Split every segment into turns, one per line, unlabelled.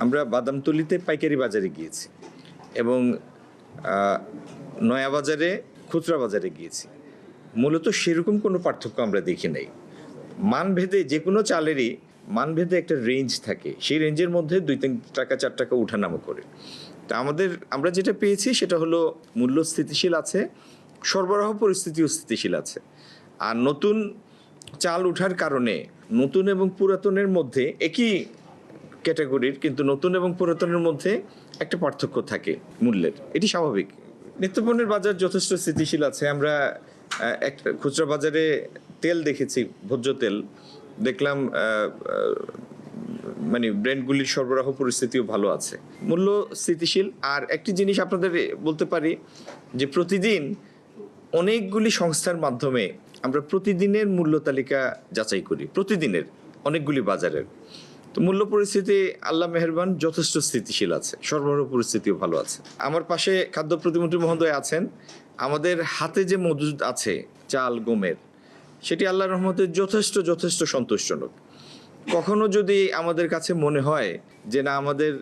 আমরা বাদামতলীতে পাইকারি বাজারে গিয়েছি এবং নয়া বাজারে খুচরা বাজারে গিয়েছি। মূলত সেরকম কোনো পার্থক্য আমরা দেখি নাই। মানভেদে যে কোনো চালেরই মানভেদে একটা রেঞ্জ থাকে, সেই রেঞ্জের মধ্যে 2-3 টাকা 4 টাকা উঠানামা করে। তা আমরা যেটা পেয়েছি সেটা হলো মূল্য স্থিতিশীল আছে, সরবরাহ পরিস্থিতিও স্থিতিশীল আছে। আর নতুন চাল ওঠার কারণে নতুন এবং পুরাতনের মধ্যে একই ক্যাটাগরির, কিন্তু নতুন এবং পুরাতনের মধ্যে একটা পার্থক্য থাকে মূল্যের, এটি স্বাভাবিক। নিত্যপণ্যের বাজার যথেষ্ট স্থিতিশীল আছে। আমরা একটা খুচরা বাজারে তেল দেখেছি, ভোজ্য তেল দেখলাম, মানে ব্র্যান্ডগুলির সরবরাহ পরিস্থিতিও ভালো আছে, মূল্য স্থিতিশীল। আর একটি জিনিস আপনাদের বলতে পারি যে প্রতিদিন অনেকগুলি সংস্থার মাধ্যমে আমরা প্রতিদিনের মূল্য তালিকা যাচাই করি, প্রতিদিনের অনেকগুলি বাজারের। তো মূল্য পরিস্থিতি আল্লাহ মেহেরবান যথেষ্ট স্থিতিশীল আছে, সরবরাহ পরিস্থিতিও ভালো আছে। আমার পাশে খাদ্য প্রতিমন্ত্রী মহোদয় আছেন। আমাদের হাতে যে মজুদ আছে চাল গমের, সেটি আল্লাহর রহমতে যথেষ্ট সন্তোষজনক। কখনো যদি আমাদের কাছে মনে হয় যে না, আমাদের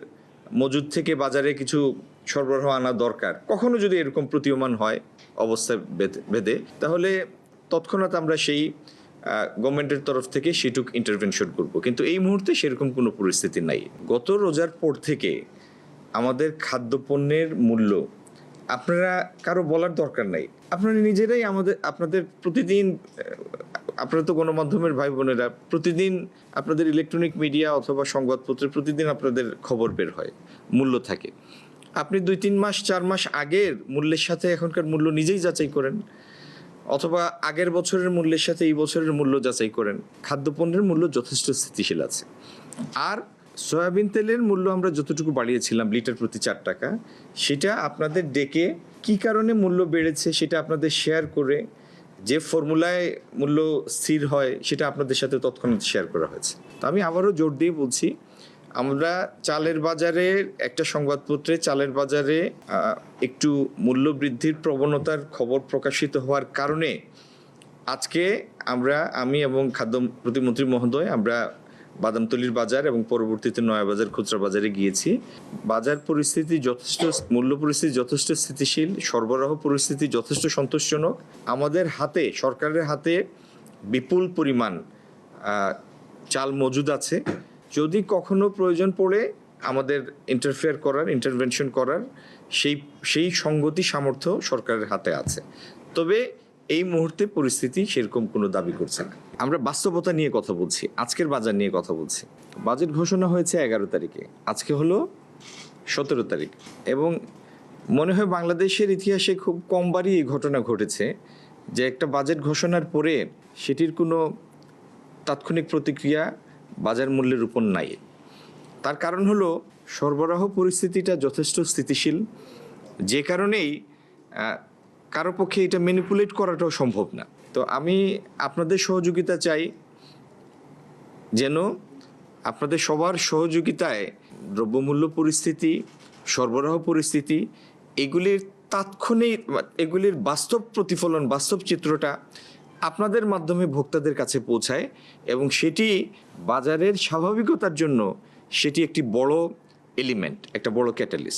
মজুদ থেকে বাজারে কিছু সরবরাহ আনা দরকার, কখনো যদি এরকম প্রতীয়মান হয় অবস্থা ভেদে, তাহলে তৎক্ষণাৎ আমরা সেই গভর্নমেন্টের তরফ থেকে সেটুক ইন্টারভেনশন করব। কিন্তু এই মুহূর্তে সেরকম কোনো পরিস্থিতি নাই। গত রোজার পর থেকে আমাদের খাদ্যপণ্যের মূল্য আপনারা কারো বলার দরকার নাই, আপনারা নিজেরাই আপনাদের প্রতিদিন, আপনারা তো গণমাধ্যমের ভাই বোনেরা, প্রতিদিন আপনাদের ইলেকট্রনিক মিডিয়া অথবা সংবাদপত্রে প্রতিদিন আপনাদের খবর বের হয়, মূল্য থাকে। আপনি 2-3 মাস 4 মাস আগের মূল্যের সাথে এখনকার মূল্য নিজেই যাচাই করেন, অথবা আগের বছরের মূল্যের সাথে এই বছরের মূল্য যাচাই করেন। খাদ্যপণ্যের মূল্য যথেষ্ট স্থিতিশীল আছে। আর সয়াবিন তেলের মূল্য আমরা যতটুকু বাড়িয়েছিলাম লিটার প্রতি 4 টাকা, সেটা আপনাদের ডেকে কি কারণে মূল্য বেড়েছে সেটা আপনাদের শেয়ার করে, যে ফর্মুলায় মূল্য স্থির হয় সেটা আপনাদের সাথে তৎক্ষণাৎ শেয়ার করা হয়েছে। তো আমি আবারও জোর দিয়ে বলছি, আমরা চালের বাজারে একটা সংবাদপত্রে চালের বাজারে একটু মূল্য বৃদ্ধির প্রবণতার খবর প্রকাশিত হওয়ার কারণে আজকে আমি এবং খাদ্য প্রতিমন্ত্রী মহোদয় আমরা বাদামতলীর বাজার এবং পরবর্তীতে নয়াবাজার খুচরা বাজারে গিয়েছি। বাজার পরিস্থিতি মূল্য পরিস্থিতি যথেষ্ট স্থিতিশীল, সরবরাহ পরিস্থিতি যথেষ্ট সন্তোষজনক। আমাদের হাতে, সরকারের হাতে বিপুল পরিমাণ চাল মজুদ আছে। যদি কখনো প্রয়োজন পড়ে আমাদের ইন্টারভেনশন করার সেই সংগতি সামর্থ্য সরকারের হাতে আছে। তবে এই মুহূর্তে পরিস্থিতি সেরকম কোনো দাবি করছে না। আমরা বাস্তবতা নিয়ে কথা বলছি, আজকের বাজার নিয়ে কথা বলছি। বাজেট ঘোষণা হয়েছে 11 তারিখে, আজকে হলো 17 তারিখ, এবং মনে হয় বাংলাদেশের ইতিহাসে খুব কমবারই এই ঘটনা ঘটেছে যে একটা বাজেট ঘোষণার পরে সেটির কোনো তাৎক্ষণিক প্রতিক্রিয়া বাজার মূল্যের উপর নাই। তার কারণ হলো সরবরাহ পরিস্থিতিটা যথেষ্ট স্থিতিশীল, যে কারণেই কারো পক্ষে এটা ম্যানিপুলেট করাটাও সম্ভব না। তো আমি আপনাদের সহযোগিতা চাই, যেন আপনাদের সবার সহযোগিতায় দ্রব্যমূল্য পরিস্থিতি, সরবরাহ পরিস্থিতি, এগুলির বাস্তব প্রতিফলন, বাস্তব চিত্রটা আপনাদের মাধ্যমে ভোক্তাদের কাছে পৌঁছায়, এবং সেটি বাজারের স্বাভাবিকতার জন্য সেটি একটি বড় এলিমেন্ট, একটা বড় ক্যাটালিস্ট।